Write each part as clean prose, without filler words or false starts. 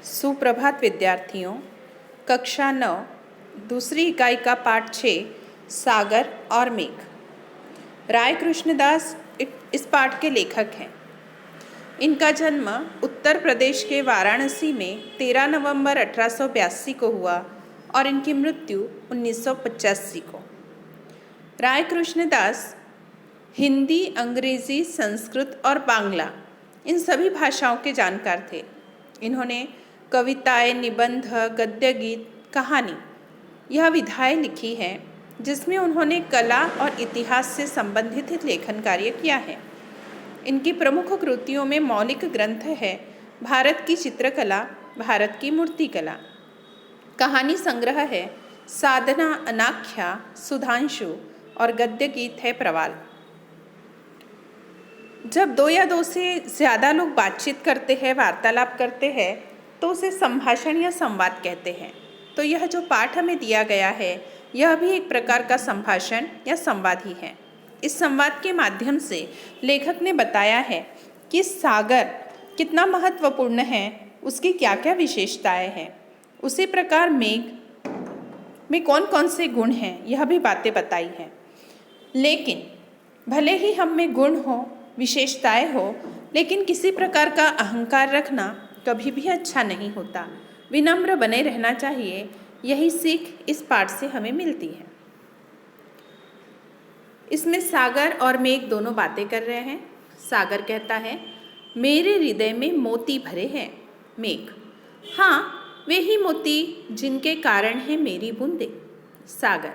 सुप्रभात विद्यार्थियों। कक्षा 9 दूसरी इकाई का पाठ 6 सागर और मेघ। राय कृष्णदास इस पाठ के लेखक हैं। इनका जन्म उत्तर प्रदेश के वाराणसी में 13 नवंबर 1882 को हुआ और इनकी मृत्यु 1985 को। राय कृष्णदास हिंदी, अंग्रेजी, संस्कृत और बांग्ला इन सभी भाषाओं के जानकार थे। इन्होंने कविताएं, निबंध, गद्य, गीत, कहानी यह विधाएं लिखी हैं जिसमें उन्होंने कला और इतिहास से संबंधित लेखन कार्य किया है। इनकी प्रमुख कृतियों में मौलिक ग्रंथ है भारत की चित्रकला, भारत की मूर्तिकला। कहानी संग्रह है साधना, अनाख्या, सुधांशु और गद्य गीत है प्रवाल। जब दो या दो से ज़्यादा लोग बातचीत करते हैं, वार्तालाप करते हैं, तो उसे संभाषण या संवाद कहते हैं। तो यह जो पाठ हमें दिया गया है यह भी एक प्रकार का संभाषण या संवाद ही है। इस संवाद के माध्यम से लेखक ने बताया है कि सागर कितना महत्वपूर्ण है, उसकी क्या क्या विशेषताएं हैं। उसी प्रकार मेघ में कौन कौन से गुण हैं यह भी बातें बताई हैं। लेकिन भले ही हम में गुण हो, विशेषताएं हो, लेकिन किसी प्रकार का अहंकार रखना कभी भी अच्छा नहीं होता। विनम्र बने रहना चाहिए। यही सीख इस पाठ से हमें मिलती है। इसमें सागर और मेघ दोनों बातें कर रहे हैं। सागर कहता है, मेरे हृदय में मोती भरे हैं। मेघ, हाँ वे ही मोती जिनके कारण है मेरी बूंदें। सागर,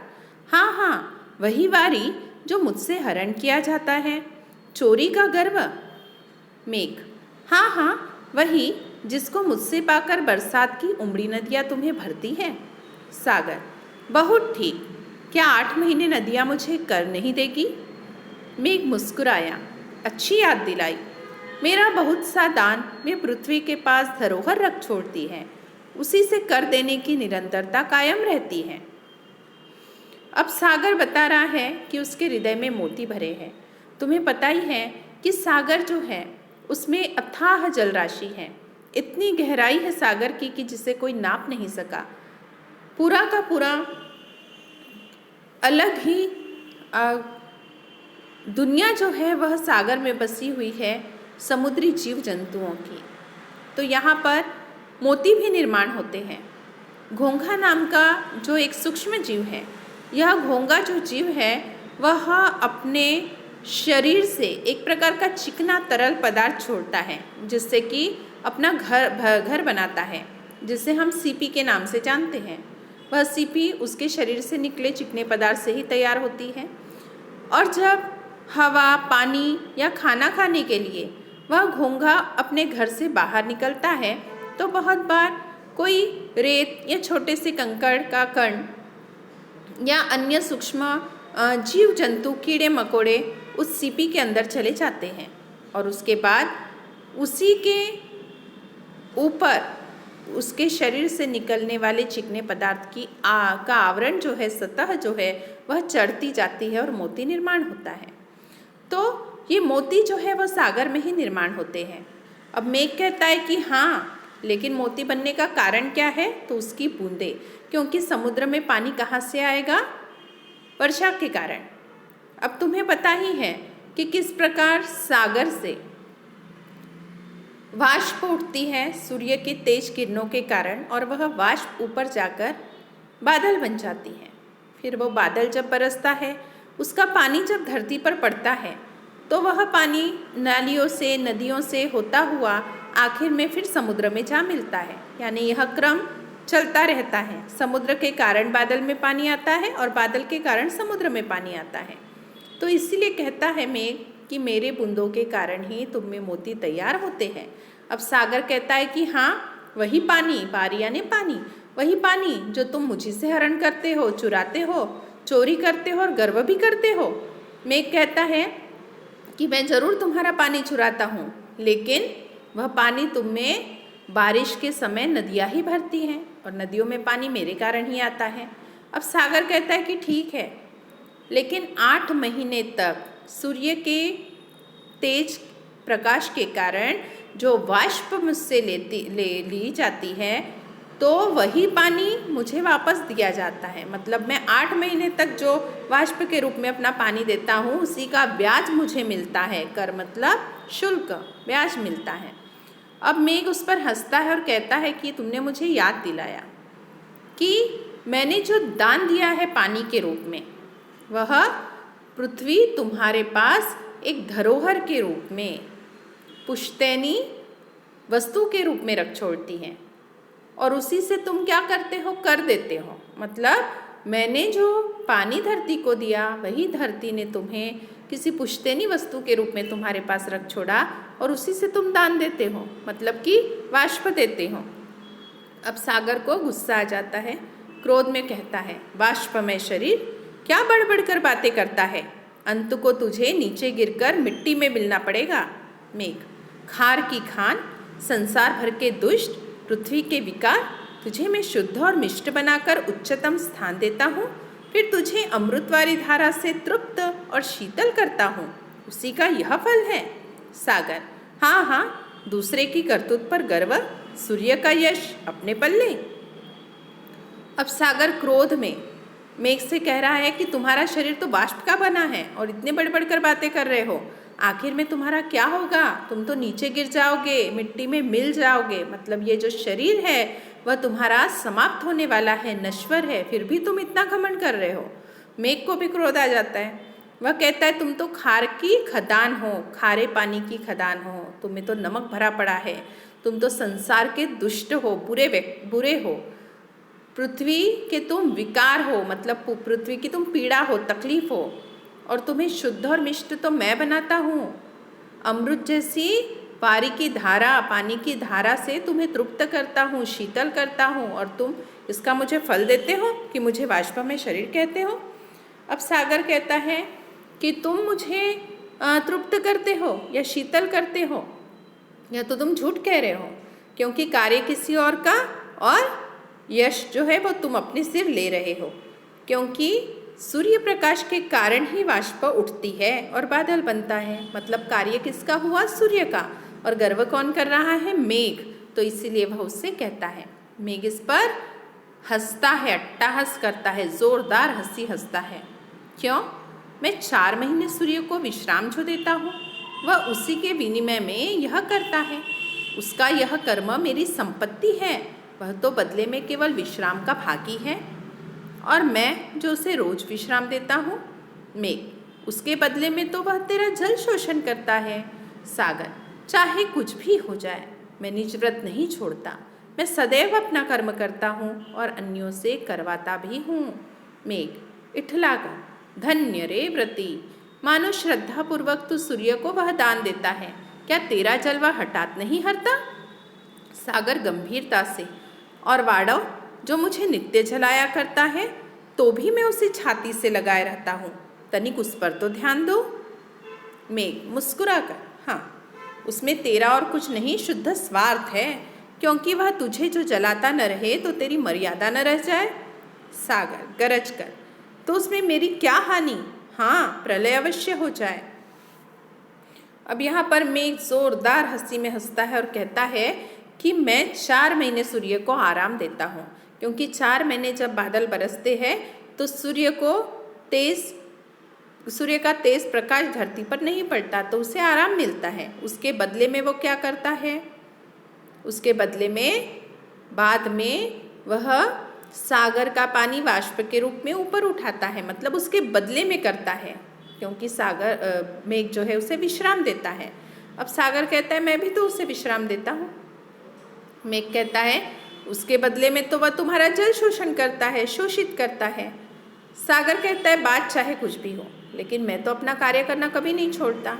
हाँ हाँ वही वारी जो मुझसे हरण किया जाता है, चोरी का गर्व। मेघ, हाँ हाँ वही जिसको मुझसे पाकर बरसात की उमड़ी नदियाँ तुम्हें भरती हैं। सागर, बहुत ठीक, क्या 8 महीने नदियाँ मुझे कर नहीं देगी? मेघ मुस्कुराया, अच्छी याद दिलाई। मेरा बहुत सा दान वे पृथ्वी के पास धरोहर रख छोड़ती है, उसी से कर देने की निरंतरता कायम रहती है। अब सागर बता रहा है कि उसके हृदय में मोती भरे हैं। तुम्हें पता ही है कि सागर जो है उसमें अथाह जल राशि है। इतनी गहराई है सागर की कि जिसे कोई नाप नहीं सका। पूरा का पूरा अलग ही दुनिया जो है वह सागर में बसी हुई है समुद्री जीव जंतुओं की। तो यहाँ पर मोती भी निर्माण होते हैं। घोंघा नाम का जो एक सूक्ष्म जीव है, यह घोंघा जो जीव है वह अपने शरीर से एक प्रकार का चिकना तरल पदार्थ छोड़ता है, जिससे कि अपना घर बनाता है, जिसे हम सीपी के नाम से जानते हैं। वह सीपी उसके शरीर से निकले चिकने पदार्थ से ही तैयार होती है। और जब हवा, पानी या खाना खाने के लिए वह घोंघा अपने घर से बाहर निकलता है, तो बहुत बार कोई रेत या छोटे से कंकड़ का कण या अन्य सूक्ष्म जीव जंतु, कीड़े मकोड़े उस सीपी के अंदर चले जाते हैं और उसके बाद उसी के ऊपर उसके शरीर से निकलने वाले चिकने पदार्थ का आवरण जो है, सतह जो है, वह चढ़ती जाती है और मोती निर्माण होता है। तो ये मोती जो है वह सागर में ही निर्माण होते हैं। अब मेघ कहता है कि हाँ, लेकिन मोती बनने का कारण क्या है? तो उसकी बूंदें, क्योंकि समुद्र में पानी कहाँ से आएगा? वर्षा के कारण। अब तुम्हें पता ही है कि किस प्रकार सागर से वाष्प उठती है सूर्य की तेज किरणों के कारण, और वह वाष्प ऊपर जाकर बादल बन जाती है। फिर वो बादल जब बरसता है, उसका पानी जब धरती पर पड़ता है, तो वह पानी नालियों से, नदियों से होता हुआ आखिर में फिर समुद्र में जा मिलता है। यानी यह क्रम चलता रहता है। समुद्र के कारण बादल में पानी आता है और बादल के कारण समुद्र में पानी आता है। तो इसीलिए कहता है मेघ कि मेरे बूंदों के कारण ही तुम में मोती तैयार होते हैं। अब सागर कहता है कि हाँ, वही पानी, पारी यानी पानी, वही पानी जो तुम मुझी से हरण करते हो, चुराते हो, चोरी करते हो और गर्व भी करते हो। मेघ कहता है कि मैं ज़रूर तुम्हारा पानी चुराता हूँ, लेकिन वह पानी तुम में बारिश के समय नदियाँ ही भरती हैं और नदियों में पानी मेरे कारण ही आता है। अब सागर कहता है कि ठीक है, लेकिन 8 महीने तक सूर्य के तेज प्रकाश के कारण जो वाष्प मुझसे ली जाती है, तो वही पानी मुझे वापस दिया जाता है। मतलब मैं 8 महीने तक जो वाष्प के रूप में अपना पानी देता हूँ, उसी का ब्याज मुझे मिलता है। कर मतलब शुल्क, ब्याज मिलता है। अब मेघ उस पर हंसता है और कहता है कि तुमने मुझे याद दिलाया कि मैंने जो दान दिया है पानी के रूप में, वह पृथ्वी तुम्हारे पास एक धरोहर के रूप में, पुश्तैनी वस्तु के रूप में रख छोड़ती है, और उसी से तुम क्या करते हो, कर देते हो। मतलब मैंने जो पानी धरती को दिया, वही धरती ने तुम्हें किसी पुश्तैनी वस्तु के रूप में तुम्हारे पास रख छोड़ा, और उसी से तुम दान देते हो, मतलब कि वाष्प देते हो। अब सागर को गुस्सा आ जाता है, क्रोध में कहता है, वाष्पमय शरीर, क्या बढ़ कर बातें करता है, अंत को तुझे नीचे गिरकर मिट्टी में मिलना पड़ेगा। मेघ, खार की खान, संसार भर के दुष्ट, पृथ्वी के विकार, तुझे मैं शुद्ध और मिष्ट बनाकर उच्चतम स्थान देता हूँ, फिर तुझे अमृतवारी धारा से तृप्त और शीतल करता हूँ, उसी का यह फल है। सागर, हाँ हाँ, दूसरे की करतूत पर गर्व, सूर्य का यश अपने पल्ले। अब सागर क्रोध में मेघ से कह रहा है कि तुम्हारा शरीर तो वाष्प का बना है और इतने बढ़ कर बातें कर रहे हो, आखिर में तुम्हारा क्या होगा, तुम तो नीचे गिर जाओगे, मिट्टी में मिल जाओगे। मतलब ये जो शरीर है वह तुम्हारा समाप्त होने वाला है, नश्वर है, फिर भी तुम इतना घमंड कर रहे हो। मेघ को भी क्रोध आ जाता है। वह कहता है, तुम तो खार की खदान हो, खारे पानी की खदान हो, तुम्हें तो नमक भरा पड़ा है, तुम तो संसार के दुष्ट हो, बुरे हो, पृथ्वी के तुम विकार हो, मतलब पृथ्वी की तुम पीड़ा हो, तकलीफ हो, और तुम्हें शुद्ध और मिष्ट तो मैं बनाता हूँ। अमृत जैसी पारी की धारा, पानी की धारा से तुम्हें तृप्त करता हूँ, शीतल करता हूँ, और तुम इसका मुझे फल देते हो कि मुझे वाष्प में शरीर कहते हो। अब सागर कहता है कि तुम मुझे तृप्त करते हो या शीतल करते हो, या तो तुम झूठ कह रहे हो, क्योंकि कार्य किसी और का और यश जो है वो तुम अपने सिर ले रहे हो, क्योंकि सूर्य प्रकाश के कारण ही वाष्प उठती है और बादल बनता है। मतलब कार्य किसका हुआ, सूर्य का, और गर्व कौन कर रहा है, मेघ। तो इसीलिए वह उससे कहता है। मेघ इस पर हंसता है, अट्टहास करता है, जोरदार हंसी हंसता है। क्यों, मैं 4 महीने सूर्य को विश्राम जो देता हूँ, वह उसी के विनिमय में यह करता है। उसका यह कर्म मेरी संपत्ति है, वह तो बदले में केवल विश्राम का भागी है, और मैं जो उसे रोज विश्राम देता हूँ, मेघ, उसके बदले में तो वह तेरा जल शोषण करता है। सागर, चाहे कुछ भी हो जाए, मैं निज व्रत नहीं छोड़ता, मैं सदैव अपना कर्म करता हूँ और अन्यों से करवाता भी हूँ। मेघ, इठलाकर, धन्य रे व्रती, मानो श्रद्धापूर्वक तू सूर्य को वह दान देता है, क्या तेरा जल वह हठात नहीं हरता। सागर गंभीरता से, और वाड़व, जो मुझे नित्य जलाया करता है, तो भी मैं उसे छाती से लगाए रहता हूँ, तनिक उस पर तो ध्यान दो। मेघ मुस्कुराकर, हाँ, उसमें तेरा और कुछ नहीं, शुद्ध स्वार्थ है, क्योंकि वह तुझे जो जलाता न रहे तो तेरी मर्यादा न रह जाए। सागर गरज कर, तो उसमें मेरी क्या हानि, हाँ, प्रलय अवश्य हो जाए। अब यहाँ पर मेघ जोरदार हंसी में हंसता है और कहता है कि मैं 4 महीने सूर्य को आराम देता हूँ, क्योंकि 4 महीने जब बादल बरसते हैं तो सूर्य का तेज प्रकाश धरती पर नहीं पड़ता, तो उसे आराम मिलता है। उसके बदले में वो क्या करता है, उसके बदले में बाद में वह सागर का पानी वाष्प के रूप में ऊपर उठाता है, मतलब उसके बदले में करता है, क्योंकि मेघ जो है उसे विश्राम देता है। अब सागर कहता है, मैं भी तो उसे विश्राम देता हूँ। मेघ कहता है, उसके बदले में तो वह तुम्हारा जल शोषण करता है, शोषित करता है। सागर कहता है, बात चाहे कुछ भी हो, लेकिन मैं तो अपना कार्य करना कभी नहीं छोड़ता,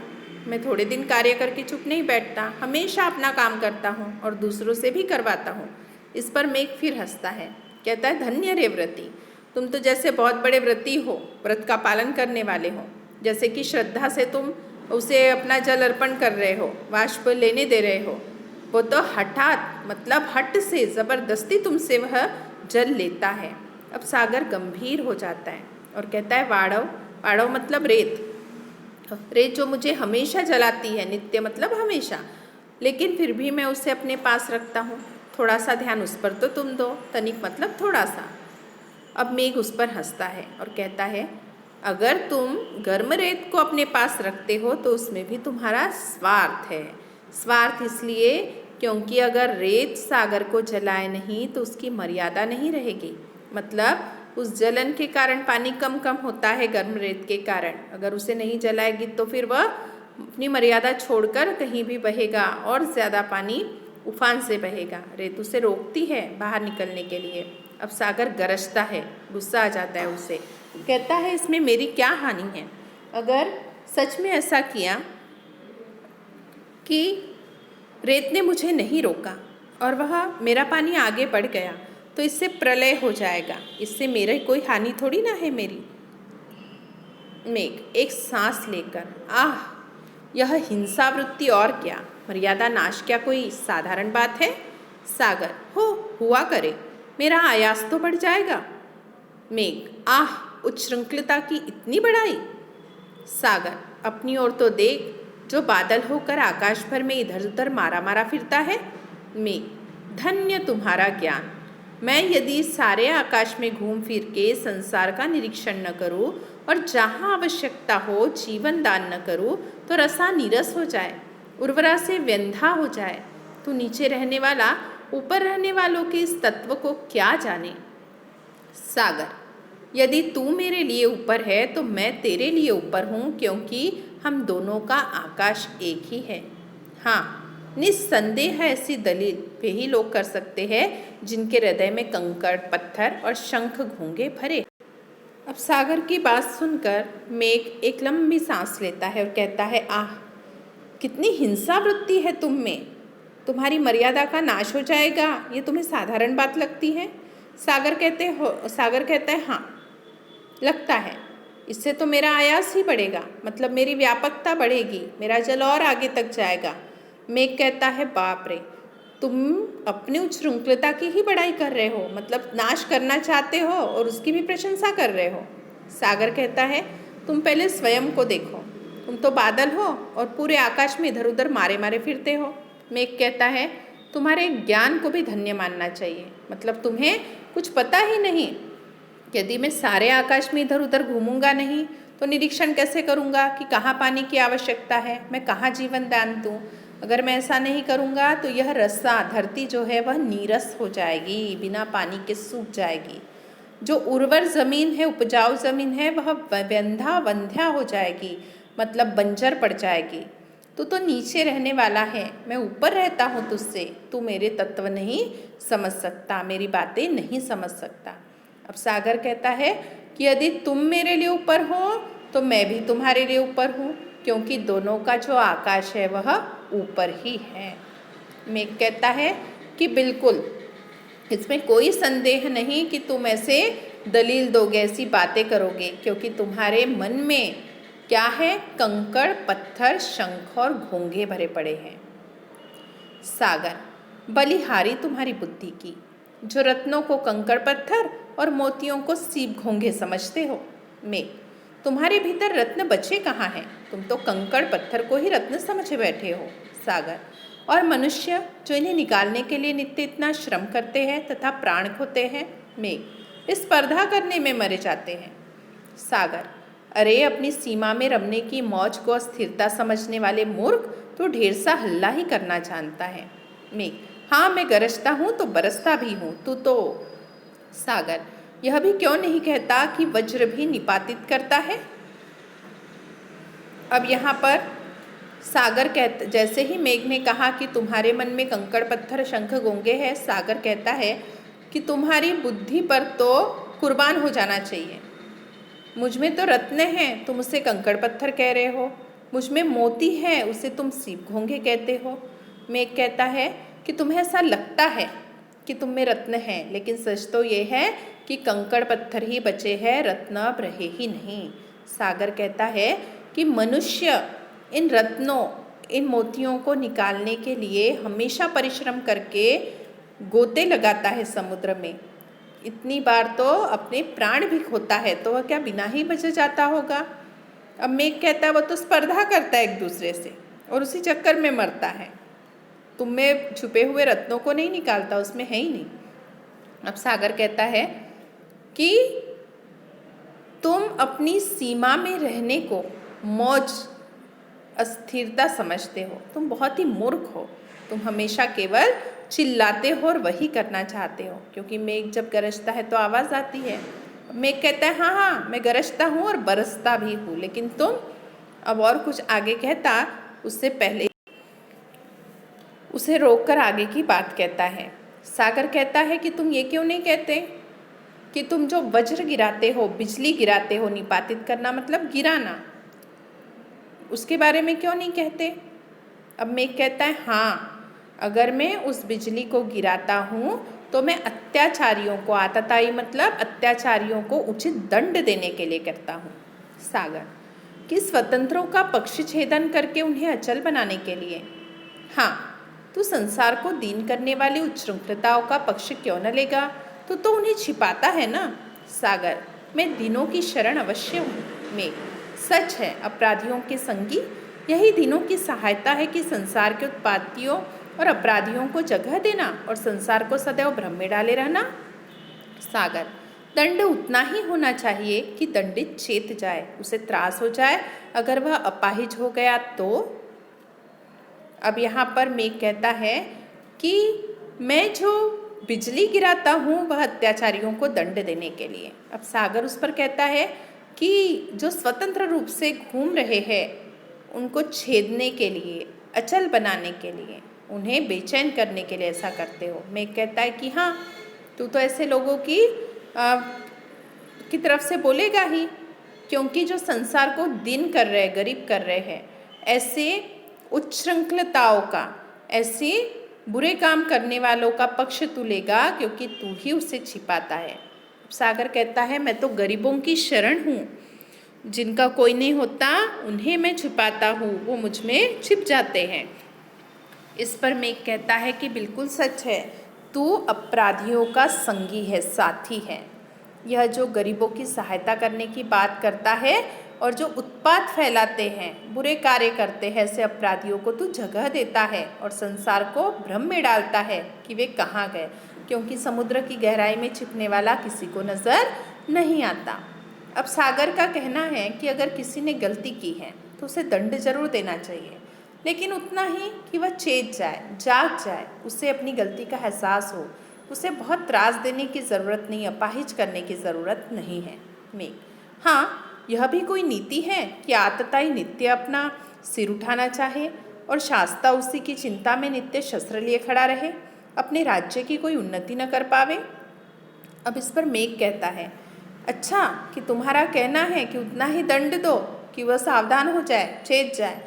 मैं थोड़े दिन कार्य करके चुप नहीं बैठता, हमेशा अपना काम करता हूँ और दूसरों से भी करवाता हूँ। इस पर मेघ फिर हंसता है, कहता है, धन्य रे व्रती, तुम तो जैसे बहुत बड़े व्रती हो, व्रत का पालन करने वाले हो, जैसे कि श्रद्धा से तुम उसे अपना जल अर्पण कर रहे हो, वाष्प लेने दे रहे हो, वो तो हठात, मतलब हट से, ज़बरदस्ती तुमसे वह जल लेता है। अब सागर गंभीर हो जाता है और कहता है, वाड़व, वाड़व मतलब रेत, रेत जो मुझे हमेशा जलाती है, नित्य मतलब हमेशा, लेकिन फिर भी मैं उसे अपने पास रखता हूँ। थोड़ा सा ध्यान उस पर तो तुम दो, तनिक मतलब थोड़ा सा। अब मेघ उस पर हंसता है और कहता है, अगर तुम गर्म रेत को अपने पास रखते हो तो उसमें भी तुम्हारा स्वार्थ है। स्वार्थ इसलिए क्योंकि अगर रेत सागर को जलाए नहीं तो उसकी मर्यादा नहीं रहेगी। मतलब उस जलन के कारण पानी कम कम होता है, गर्म रेत के कारण। अगर उसे नहीं जलाएगी तो फिर वह अपनी मर्यादा छोड़कर कहीं भी बहेगा और ज़्यादा पानी उफान से बहेगा। रेत उसे रोकती है बाहर निकलने के लिए। अब सागर गरजता है, गुस्सा आ जाता है उसे, कहता है इसमें मेरी क्या हानि है। अगर सच में ऐसा किया कि रेत ने मुझे नहीं रोका और वह मेरा पानी आगे बढ़ गया तो इससे प्रलय हो जाएगा, इससे मेरी कोई हानि थोड़ी ना है मेरी। मेघ एक सांस लेकर, आह, यह हिंसा वृत्ति और क्या, मर्यादा नाश क्या कोई साधारण बात है। सागर, हुआ करे, मेरा आयास तो बढ़ जाएगा। मेघ, आह, उच्छृंखलता की इतनी बड़ाई। सागर, अपनी ओर तो देख, जो बादल होकर आकाश भर में इधर उधर मारा मारा फिरता है। मेघ, धन्य तुम्हारा ज्ञान। मैं यदि सारे आकाश में घूम फिर के संसार का निरीक्षण न करूं और जहाँ आवश्यकता हो जीवन दान न करूं तो रसा नीरस हो जाए, उर्वरा से व्यंधा हो जाए। तू नीचे रहने वाला ऊपर रहने वालों के इस तत्व को क्या जाने। सागर, यदि तू मेरे लिए ऊपर है तो मैं तेरे लिए ऊपर हूँ, क्योंकि हम दोनों का आकाश एक ही है। हाँ, निस्संदेह ऐसी दलील वे ही लोग कर सकते हैं जिनके हृदय में कंकड़ पत्थर और शंख घोंगे भरे। अब सागर की बात सुनकर मेघ एक लंबी सांस लेता है और कहता है, आह, कितनी हिंसा वृत्ति है तुम में, तुम्हारी मर्यादा का नाश हो जाएगा, ये तुम्हें साधारण बात लगती है। सागर कहता है, हाँ लगता है, इससे तो मेरा आयास ही बढ़ेगा, मतलब मेरी व्यापकता बढ़ेगी, मेरा जल और आगे तक जाएगा। मेघ कहता है, बाप रे, तुम अपनी उच्छृंखलता की ही बड़ाई कर रहे हो, मतलब नाश करना चाहते हो और उसकी भी प्रशंसा कर रहे हो। सागर कहता है, तुम पहले स्वयं को देखो, तुम तो बादल हो और पूरे आकाश में इधर उधर मारे मारे फिरते हो। मेघ कहता है, तुम्हारे ज्ञान को भी धन्य मानना चाहिए, मतलब तुम्हें कुछ पता ही नहीं। यदि मैं सारे आकाश में इधर उधर घूमूंगा नहीं तो निरीक्षण कैसे करूंगा कि कहाँ पानी की आवश्यकता है, मैं कहाँ जीवन दान दूँ। अगर मैं ऐसा नहीं करूंगा तो यह रस्सा धरती जो है वह नीरस हो जाएगी, बिना पानी के सूख जाएगी। जो उर्वर ज़मीन है, उपजाऊ ज़मीन है, वह व्यंधा वंध्या हो जाएगी, मतलब बंजर पड़ जाएगी। तू तो नीचे रहने वाला है, मैं ऊपर रहता हूँ तुझसे, तू मेरे तत्व नहीं समझ सकता, मेरी बातें नहीं समझ सकता। अब सागर कहता है कि यदि तुम मेरे लिए ऊपर हो तो मैं भी तुम्हारे लिए ऊपर हूँ, क्योंकि दोनों का जो आकाश है वह ऊपर ही है। मेघ कहता है कि बिल्कुल, इसमें कोई संदेह नहीं कि तुम ऐसे दलील दोगे, ऐसी बातें करोगे, क्योंकि तुम्हारे मन में क्या है, कंकड़ पत्थर शंख और घोंगे भरे पड़े हैं। सागर, बलिहारी तुम्हारी बुद्धि की, जो रत्नों को कंकड़ पत्थर और मोतियों को सीप घोंगे समझते हो। मेघ, तुम्हारे भीतर रत्न बचे कहाँ हैं, तुम तो कंकड़ पत्थर को ही रत्न समझे बैठे हो। सागर, और मनुष्य जो इन्हें निकालने के लिए नित्य इतना श्रम करते हैं तथा प्राण खोते हैं। मेघ, इस स्पर्धा करने में मरे जाते हैं। सागर, अरे अपनी सीमा में रमने की मौज को अस्थिरता समझने वाले मूर्ख, तो ढेर सा हल्ला ही करना जानता है। मेघ, हाँ मैं गरजता हूँ तो बरसता भी हूँ, तू तो। सागर, यह भी क्यों नहीं कहता कि वज्र भी निपातित करता है। अब यहाँ पर सागर जैसे ही मेघ ने कहा कि तुम्हारे मन में कंकड़ पत्थर शंख घोंगे हैं, सागर कहता है कि तुम्हारी बुद्धि पर तो कुर्बान हो जाना चाहिए। मुझ में तो रत्न हैं, तुम उसे कंकड़ पत्थर कह रहे हो, मुझ में मोती है, उसे तुम सीप घोंगे कहते हो। मेघ कहता है कि तुम्हें ऐसा लगता है कि तुम में रत्न हैं, लेकिन सच तो ये है कि कंकड़ पत्थर ही बचे हैं, रत्न अब रहे ही नहीं। सागर कहता है कि मनुष्य इन रत्नों, इन मोतियों को निकालने के लिए हमेशा परिश्रम करके गोते लगाता है समुद्र में, इतनी बार तो अपने प्राण भी खोता है, तो वह क्या बिना ही बच जाता होगा। अब मेघ कहता है वो तो स्पर्धा करता है एक दूसरे से और उसी चक्कर में मरता है, तुम में छुपे हुए रत्नों को नहीं निकालता, उसमें है ही नहीं। अब सागर कहता है कि तुम अपनी सीमा में रहने को मौज अस्थिरता समझते हो, तुम बहुत ही मूर्ख हो, तुम हमेशा केवल चिल्लाते हो और वही करना चाहते हो, क्योंकि मेघ जब गरजता है तो आवाज़ आती है। मेघ कहता है हाँ हाँ मैं गरजता हूँ और बरसता भी हूँ, लेकिन तुम, अब और कुछ आगे कहता उससे पहले उसे रोककर आगे की बात कहता है। सागर कहता है कि तुम ये क्यों नहीं कहते कि तुम जो वज्र गिराते हो, बिजली गिराते हो, निपातित करना मतलब गिराना, उसके बारे में क्यों नहीं कहते। अब मेघ कहता है हाँ, अगर मैं उस बिजली को गिराता हूँ तो मैं अत्याचारियों को, आतताई मतलब अत्याचारियों को उचित दंड देने के लिए करता हूँ। सागर कि स्वतंत्रों का पक्ष छेदन करके उन्हें अचल बनाने के लिए। हाँ, तू संसार को दीन करने वाली उच्छृंखलताओं का पक्ष क्यों न लेगा, तो उन्हें छिपाता है ना। सागर मैं दिनों की शरण अवश्य हूँ। मेघ सच है, अपराधियों के संगी यही दिनों की सहायता है कि संसार के उत्पातियों और अपराधियों को जगह देना और संसार को सदैव भ्रम में डाले रहना। सागर दंड उतना ही होना चाहिए कि दंडित चेत जाए, उसे त्रास हो जाए, अगर वह अपाहिज हो गया तो। अब यहाँ पर मेघ कहता है कि मैं जो बिजली गिराता हूँ वह अत्याचारियों को दंड देने के लिए। अब सागर उस पर कहता है कि जो स्वतंत्र रूप से घूम रहे हैं उनको छेदने के लिए, अचल बनाने के लिए, उन्हें बेचैन करने के लिए ऐसा करते हो। मेघ कहता है कि हाँ, तू तो ऐसे लोगों की तरफ से बोलेगा ही, क्योंकि जो संसार को दिन कर रहे, गरीब कर रहे हैं, ऐसे उच्छृंखलताओं का, ऐसे बुरे काम करने वालों का पक्ष तू लेगा, क्योंकि तू ही उसे छिपाता है। सागर कहता है मैं तो गरीबों की शरण हूँ, जिनका कोई नहीं होता उन्हें मैं छुपाता हूँ, वो मुझ में छिप जाते हैं। इस पर मेघ कहता है कि बिल्कुल सच है, तू अपराधियों का संगी है, साथी है। यह जो गरीबों की सहायता करने की बात करता है और जो उत्पात फैलाते हैं, बुरे कार्य करते हैं, ऐसे अपराधियों को तू जगह देता है और संसार को भ्रम में डालता है कि वे कहाँ गए, क्योंकि समुद्र की गहराई में छिपने वाला किसी को नज़र नहीं आता। अब सागर का कहना है कि अगर किसी ने गलती की है तो उसे दंड जरूर देना चाहिए, लेकिन उतना ही कि वह चेत जाए, जाग जाए, उसे अपनी गलती का एहसास हो, उसे बहुत त्रास देने की ज़रूरत नहीं, अपाहिज करने की ज़रूरत नहीं है। मेघ हाँ, यह भी कोई नीति है कि आतताई नित्य अपना सिर उठाना चाहे और शास्ता उसी की चिंता में नित्य शस्त्र लिए खड़ा रहे, अपने राज्य की कोई उन्नति न कर पावे। अब इस पर मेघ कहता है अच्छा, कि तुम्हारा कहना है कि उतना ही दंड दो कि वह सावधान हो जाए, चेत जाए,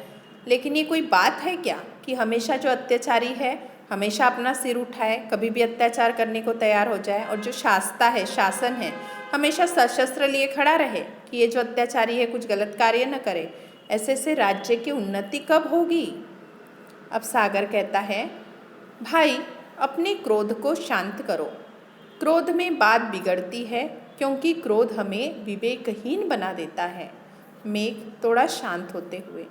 लेकिन ये कोई बात है क्या कि हमेशा जो अत्याचारी है हमेशा अपना सिर उठाए, कभी भी अत्याचार करने को तैयार हो जाए, और जो शास्ता है, शासन है, हमेशा सशस्त्र लिए खड़ा रहे कि ये जो अत्याचारी है कुछ गलत कार्य न करे। ऐसे से राज्य की उन्नति कब होगी। अब सागर कहता है भाई, अपने क्रोध को शांत करो, क्रोध में बात बिगड़ती है, क्योंकि क्रोध हमें विवेकहीन बना देता है। मेघ थोड़ा शांत होते हुए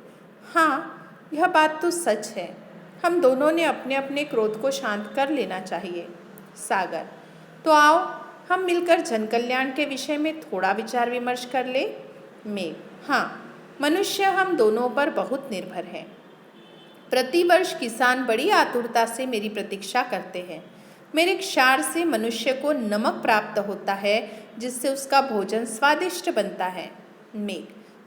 हाँ, यह बात तो सच है, हम दोनों ने अपने अपने क्रोध को शांत कर लेना चाहिए। सागर तो आओ हम मिलकर जन कल्याण के विषय में थोड़ा विचार विमर्श कर ले। मेघ हाँ, मनुष्य हम दोनों पर बहुत निर्भर है। प्रतिवर्ष किसान बड़ी आतुरता से मेरी प्रतीक्षा करते हैं। मेरे क्षार से मनुष्य को नमक प्राप्त होता है, जिससे उसका भोजन स्वादिष्ट बनता है। मेघ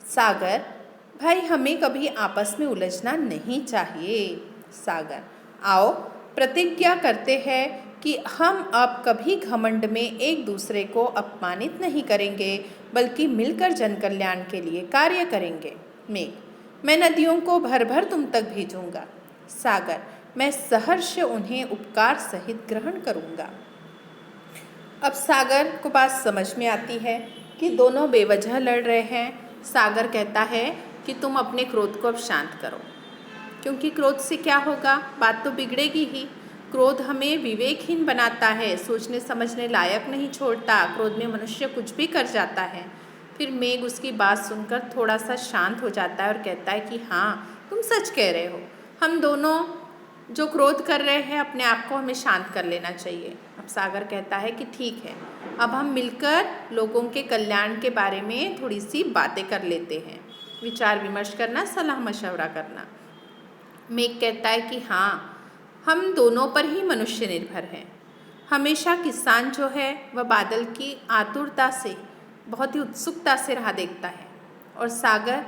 सागर भाई, हमें कभी आपस में उलझना नहीं चाहिए। सागर आओ प्रतिज्ञा करते हैं कि हम अब कभी घमंड में एक दूसरे को अपमानित नहीं करेंगे, बल्कि मिलकर जन कल्याण के लिए कार्य करेंगे। मेघ मैं नदियों को भर भर तुम तक भेजूंगा। सागर मैं सहर्ष उन्हें उपकार सहित ग्रहण करूंगा। अब सागर को बात समझ में आती है कि दोनों बेवजह लड़ रहे हैं। सागर कहता है कि तुम अपने क्रोध को अब शांत करो, क्योंकि क्रोध से क्या होगा, बात तो बिगड़ेगी ही। क्रोध हमें विवेकहीन बनाता है, सोचने समझने लायक नहीं छोड़ता। क्रोध में मनुष्य कुछ भी कर जाता है। फिर मेघ उसकी बात सुनकर थोड़ा सा शांत हो जाता है और कहता है कि हाँ, तुम सच कह रहे हो। हम दोनों जो क्रोध कर रहे हैं अपने आप को हमें शांत कर लेना चाहिए। अब सागर कहता है कि ठीक है, अब हम मिलकर लोगों के कल्याण के बारे में थोड़ी सी बातें कर लेते हैं, विचार विमर्श करना, सलाह मशवरा करना। मेघ कहता है कि हाँ, हम दोनों पर ही मनुष्य निर्भर हैं। हमेशा किसान जो है वह बादल की आतुरता से, बहुत ही उत्सुकता से राह देखता है, और सागर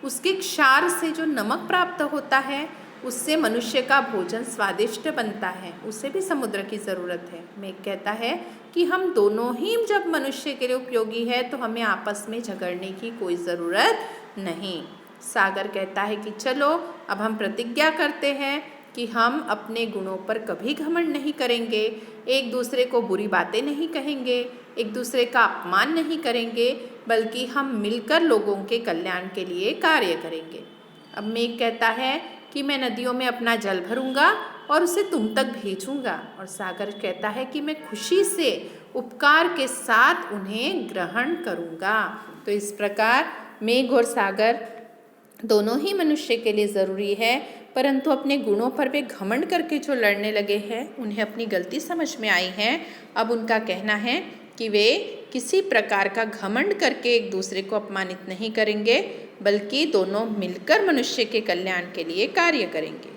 उसके क्षार से जो नमक प्राप्त होता है उससे मनुष्य का भोजन स्वादिष्ट बनता है, उसे भी समुद्र की ज़रूरत है। मेघ कहता है कि हम दोनों ही जब मनुष्य के लिए उपयोगी है तो हमें आपस में झगड़ने की कोई ज़रूरत नहीं। सागर कहता है कि चलो अब हम प्रतिज्ञा करते हैं कि हम अपने गुणों पर कभी घमंड नहीं करेंगे, एक दूसरे को बुरी बातें नहीं कहेंगे, एक दूसरे का अपमान नहीं करेंगे, बल्कि हम मिलकर लोगों के कल्याण के लिए कार्य करेंगे। अब मेघ कहता है कि मैं नदियों में अपना जल भरूंगा और उसे तुम तक भेजूंगा, और सागर कहता है कि मैं खुशी से उपकार के साथ उन्हें ग्रहण करूंगा। तो इस प्रकार मेघ और सागर दोनों ही मनुष्य के लिए ज़रूरी है, परंतु अपने गुणों पर वे घमंड करके जो लड़ने लगे हैं उन्हें अपनी गलती समझ में आई है। अब उनका कहना है कि वे किसी प्रकार का घमंड करके एक दूसरे को अपमानित नहीं करेंगे, बल्कि दोनों मिलकर मनुष्य के कल्याण के लिए कार्य करेंगे।